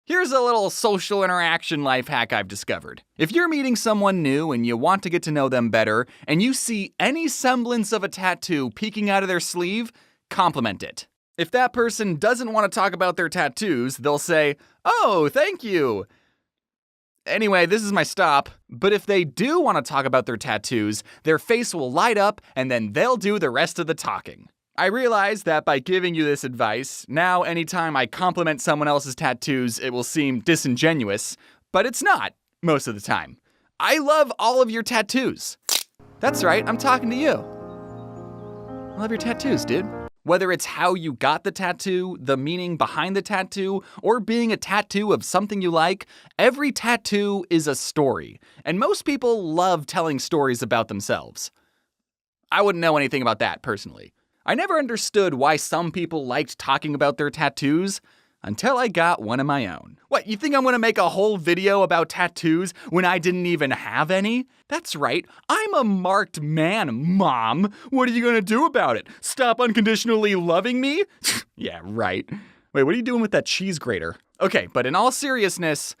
Here's a little social interaction life hack I've discovered. If you're meeting someone new and you want to get to know them better, and you see any semblance of a tattoo peeking out of their sleeve, compliment it. If that person doesn't want to talk about their tattoos, they'll say, "Oh, thank you." Anyway, this is my stop. But if they do want to talk about their tattoos, their face will light up and then they'll do the rest of the talking. I realize that by giving you this advice, now anytime I compliment someone else's tattoos, it will seem disingenuous, but it's not, most of the time. I love all of your tattoos. That's right, I'm talking to you. I love your tattoos, dude. Whether it's how you got the tattoo, the meaning behind the tattoo, or being a tattoo of something you like, every tattoo is a story, and most people love telling stories about themselves. I wouldn't know anything about that, personally. I never understood why some people liked talking about their tattoos until I got one of my own. What, you think I'm gonna make a whole video about tattoos when I didn't even have any? That's right, I'm a marked man, Mom. What are you gonna do about it? Stop unconditionally loving me? Yeah, right. Wait, what are you doing with that cheese grater? Okay, but in all seriousness,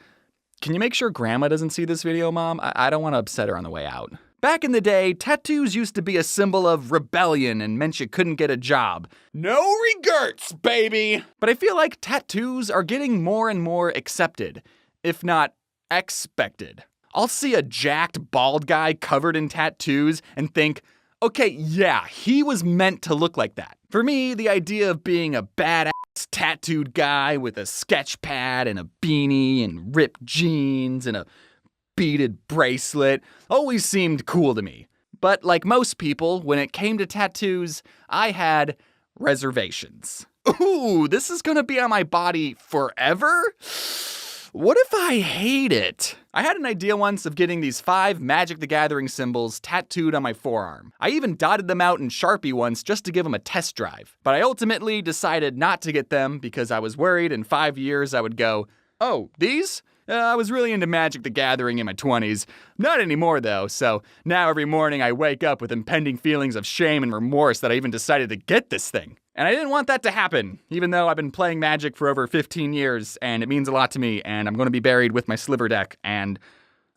can you make sure Grandma doesn't see this video, Mom? I don't want to upset her on the way out. Back in the day, tattoos used to be a symbol of rebellion and meant you couldn't get a job. No regrets, baby! But I feel like tattoos are getting more and more accepted, if not expected. I'll see a jacked, bald guy covered in tattoos and think, okay, yeah, he was meant to look like that. For me, the idea of being a badass tattooed guy with a sketch pad and a beanie and ripped jeans and a beaded bracelet always seemed cool to me. But like most people, when it came to tattoos, I had reservations. Ooh, this is gonna be on my body forever? What if I hate it? I had an idea once of getting these 5 Magic the Gathering symbols tattooed on my forearm. I even dotted them out in Sharpie once just to give them a test drive. But I ultimately decided not to get them because I was worried in 5 years I would go, "Oh, these? I was really into Magic the Gathering in my 20s. Not anymore, though, so now every morning I wake up with impending feelings of shame and remorse that I even decided to get this thing. And I didn't want that to happen, even though I've been playing Magic for over 15 years, and it means a lot to me, and I'm going to be buried with my sliver deck, and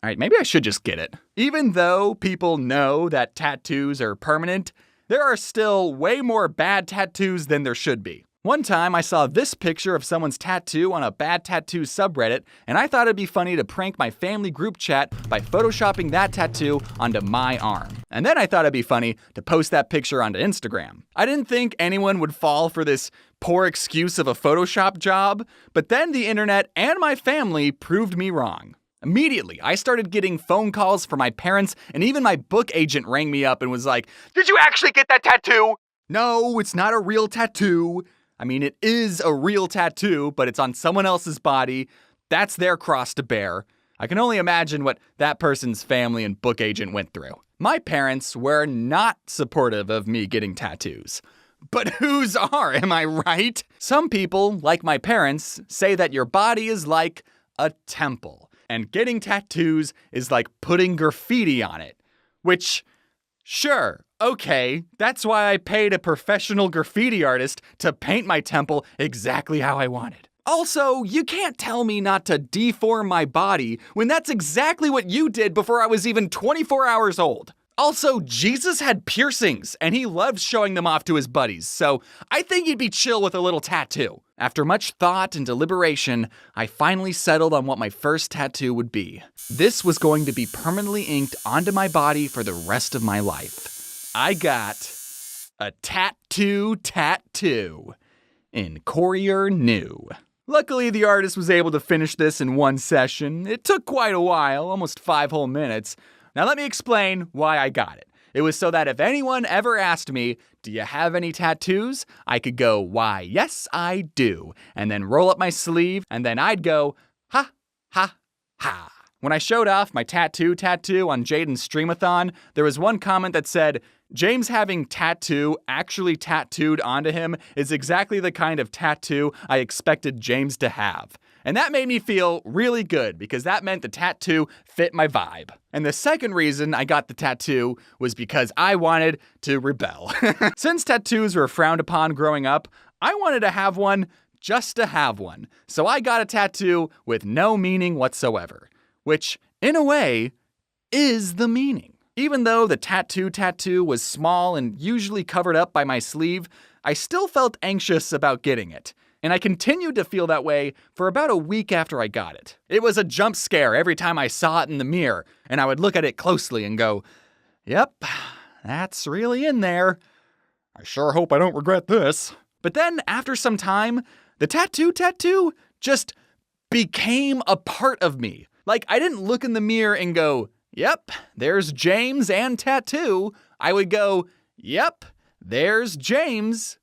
alright, maybe I should just get it. Even though people know that tattoos are permanent, there are still way more bad tattoos than there should be. One time I saw this picture of someone's tattoo on a bad tattoo subreddit, and I thought it'd be funny to prank my family group chat by photoshopping that tattoo onto my arm. And then I thought it'd be funny to post that picture onto Instagram. I didn't think anyone would fall for this poor excuse of a Photoshop job, but then the internet and my family proved me wrong. Immediately, I started getting phone calls from my parents, and even my book agent rang me up and was like, "Did you actually get that tattoo?" No, it's not a real tattoo. I mean, it is a real tattoo, but it's on someone else's body. That's their cross to bear. I can only imagine what that person's family and book agent went through. My parents were not supportive of me getting tattoos. But whose are, am I right? Some people, like my parents, say that your body is like a temple, and getting tattoos is like putting graffiti on it. Which, sure, okay, that's why I paid a professional graffiti artist to paint my temple exactly how I wanted. Also, you can't tell me not to deform my body when that's exactly what you did before I was even 24 hours old. Also, Jesus had piercings, and he loved showing them off to his buddies, so I think he'd be chill with a little tattoo. After much thought and deliberation, I finally settled on what my first tattoo would be. This was going to be permanently inked onto my body for the rest of my life. I got a tattoo in Courier New. Luckily, the artist was able to finish this in one session. It took quite a while, almost 5 whole minutes. Now let me explain why I got it. It was so that if anyone ever asked me, "Do you have any tattoos?" I could go, "Why, yes, I do," and then roll up my sleeve, and then I'd go, "Ha, ha, ha." When I showed off my tattoo on Jaden's Streamathon, there was one comment that said, "James having tattoo actually tattooed onto him is exactly the kind of tattoo I expected James to have." And that made me feel really good because that meant the tattoo fit my vibe. And the second reason I got the tattoo was because I wanted to rebel. Since tattoos were frowned upon growing up, I wanted to have one just to have one. So I got a tattoo with no meaning whatsoever, which, in a way, is the meaning. Even though the tattoo was small and usually covered up by my sleeve, I still felt anxious about getting it. And I continued to feel that way for about a week after I got it. It was a jump scare every time I saw it in the mirror, and I would look at it closely and go, "Yep, that's really in there. I sure hope I don't regret this." But then, after some time, the tattoo just became a part of me. Like, I didn't look in the mirror and go, "Yep, there's James and tattoo." I would go, "Yep, there's James.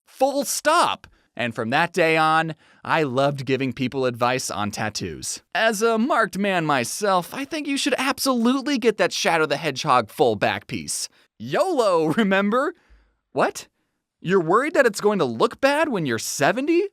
Full stop." And from that day on, I loved giving people advice on tattoos. As a marked man myself, I think you should absolutely get that Shadow the Hedgehog full back piece. YOLO, remember? What? You're worried that it's going to look bad when you're 70?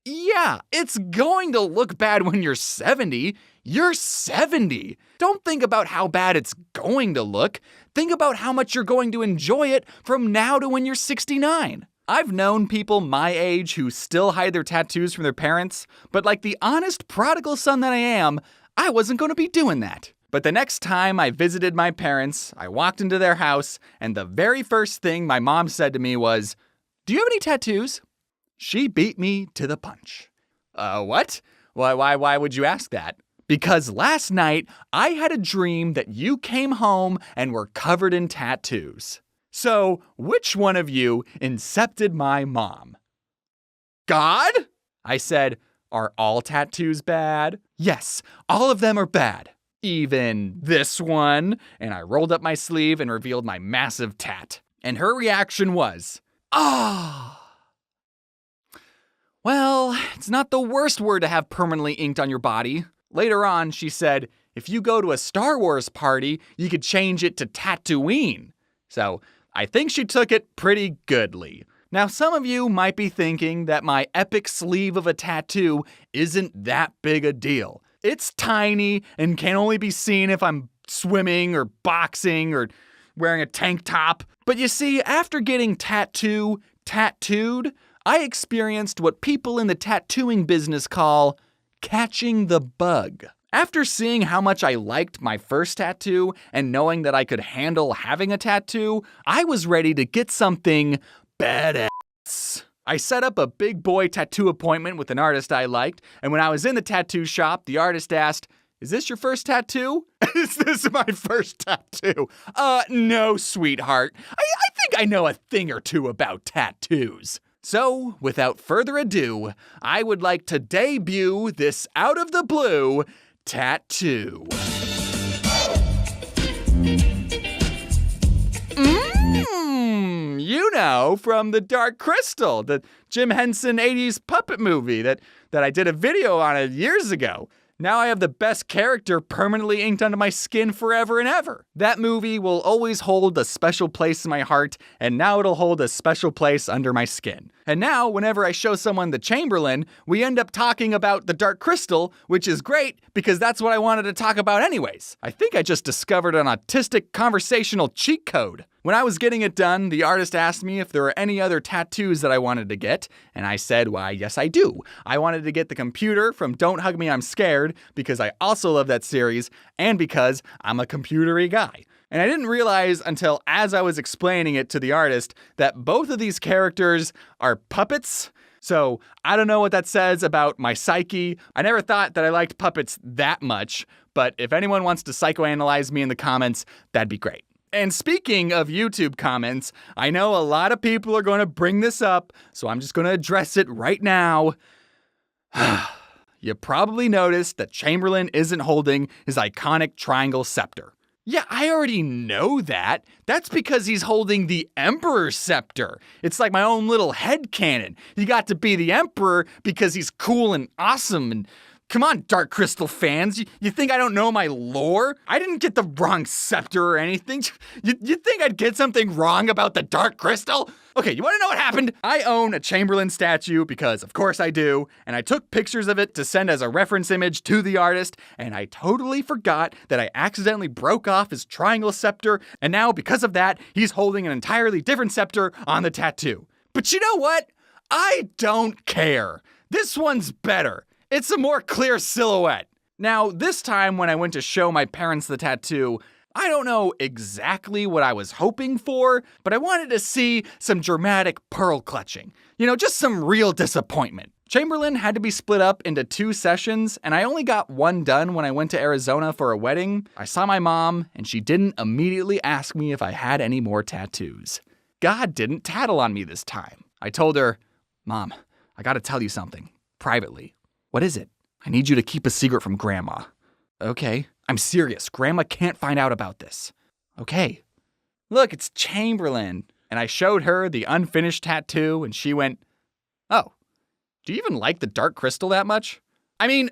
Yeah, it's going to look bad when you're 70. You're 70. Don't think about how bad it's going to look. Think about how much you're going to enjoy it from now to when you're 69. I've known people my age who still hide their tattoos from their parents, but like the honest prodigal son that I am, I wasn't going to be doing that. But the next time I visited my parents, I walked into their house, and the very first thing my mom said to me was, "Do you have any tattoos?" She beat me to the punch. What? Why would you ask that? Because last night, I had a dream that you came home and were covered in tattoos. So, which one of you incepted my mom? God? I said, "Are all tattoos bad?" "Yes, all of them are bad. Even this one." And I rolled up my sleeve and revealed my massive tat. And her reaction was, "Ah." Well, it's not the worst word to have permanently inked on your body. Later on, she said, if you go to a Star Wars party, you could change it to Tatooine. So, I think she took it pretty goodly. Now, some of you might be thinking that my epic sleeve of a tattoo isn't that big a deal. It's tiny and can only be seen if I'm swimming or boxing or wearing a tank top. But you see, after getting tattooed, I experienced what people in the tattooing business call catching the bug. After seeing how much I liked my first tattoo and knowing that I could handle having a tattoo, I was ready to get something badass. I set up a big boy tattoo appointment with an artist I liked, and when I was in the tattoo shop, the artist asked, "Is this your first tattoo?" "Is this my first tattoo?" No, sweetheart. I think I know a thing or two about tattoos." So, without further ado, I would like to debut this out of the blue tattoo. You know, from the Dark Crystal, the Jim Henson 80s puppet movie that I did a video on it years ago. Now I have the best character permanently inked onto my skin forever and ever. That movie will always hold a special place in my heart, and now it'll hold a special place under my skin. And now, whenever I show someone the Chamberlain, we end up talking about the Dark Crystal, which is great because that's what I wanted to talk about anyways. I think I just discovered an autistic conversational cheat code. When I was getting it done, the artist asked me if there were any other tattoos that I wanted to get, and I said, why, yes I do. I wanted to get the computer from Don't Hug Me, I'm Scared, because I also love that series, and because I'm a computery guy. And I didn't realize until as I was explaining it to the artist that both of these characters are puppets. So I don't know what that says about my psyche. I never thought that I liked puppets that much, but if anyone wants to psychoanalyze me in the comments, that'd be great. And speaking of YouTube comments, I know a lot of people are going to bring this up, so I'm just going to address it right now. You probably noticed that Chamberlain isn't holding his iconic triangle scepter. Yeah, I already know that. That's because he's holding the Emperor's scepter. It's like my own little headcanon. He got to be the Emperor because he's cool and awesome and... Come on, Dark Crystal fans. You think I don't know my lore? I didn't get the wrong scepter or anything. You think I'd get something wrong about the Dark Crystal? Okay, you want to know what happened? I own a Chamberlain statue because, of course, I do. And I took pictures of it to send as a reference image to the artist. And I totally forgot that I accidentally broke off his triangle scepter. And now, because of that, he's holding an entirely different scepter on the tattoo. But you know what? I don't care. This one's better. It's a more clear silhouette. Now, this time when I went to show my parents the tattoo, I don't know exactly what I was hoping for, but I wanted to see some dramatic pearl clutching. Just some real disappointment. Chamberlain had to be split up into 2 sessions, and I only got one done when I went to Arizona for a wedding. I saw my mom, and she didn't immediately ask me if I had any more tattoos. God didn't tattle on me this time. I told her, "Mom, I gotta tell you something, privately." "What is it?" "I need you to keep a secret from Grandma." "Okay, I'm serious. Grandma can't find out about this." "Okay." "Look, it's Chamberlain." And I showed her the unfinished tattoo, and she went, "Oh, do you even like the dark crystal that much?" I mean,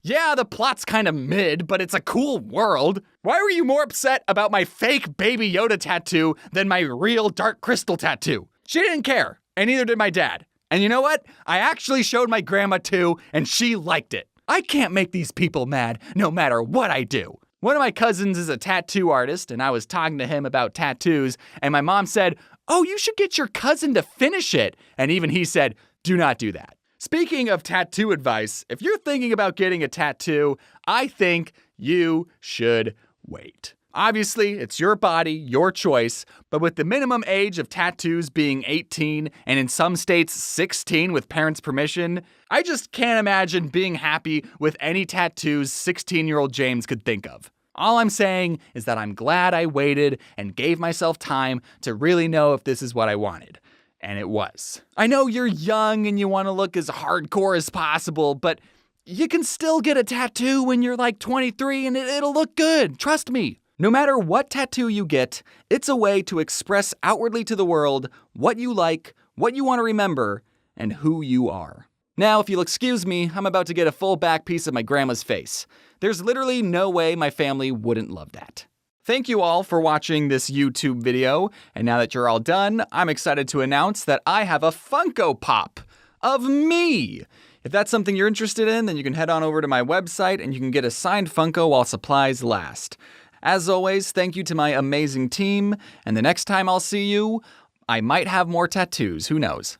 yeah, the plot's kind of mid, but it's a cool world. Why were you more upset about my fake Baby Yoda tattoo than my real dark crystal tattoo? She didn't care, and neither did my dad. And you know what? I actually showed my grandma too, and she liked it. I can't make these people mad no matter what I do. One of my cousins is a tattoo artist, and I was talking to him about tattoos, and my mom said, "Oh, you should get your cousin to finish it." And even he said, "Do not do that." Speaking of tattoo advice, if you're thinking about getting a tattoo, I think you should wait. Obviously, it's your body, your choice, but with the minimum age of tattoos being 18 and in some states 16 with parents' permission, I just can't imagine being happy with any tattoos 16-year-old James could think of. All I'm saying is that I'm glad I waited and gave myself time to really know if this is what I wanted. And it was. I know you're young and you want to look as hardcore as possible, but you can still get a tattoo when you're like 23 and it'll look good. Trust me. No matter what tattoo you get, it's a way to express outwardly to the world what you like, what you want to remember, and who you are. Now, if you'll excuse me, I'm about to get a full back piece of my grandma's face. There's literally no way my family wouldn't love that. Thank you all for watching this YouTube video, and now that you're all done, I'm excited to announce that I have a Funko Pop of me. If that's something you're interested in, then you can head on over to my website and you can get a signed Funko while supplies last. As always, thank you to my amazing team, and the next time I'll see you, I might have more tattoos, who knows.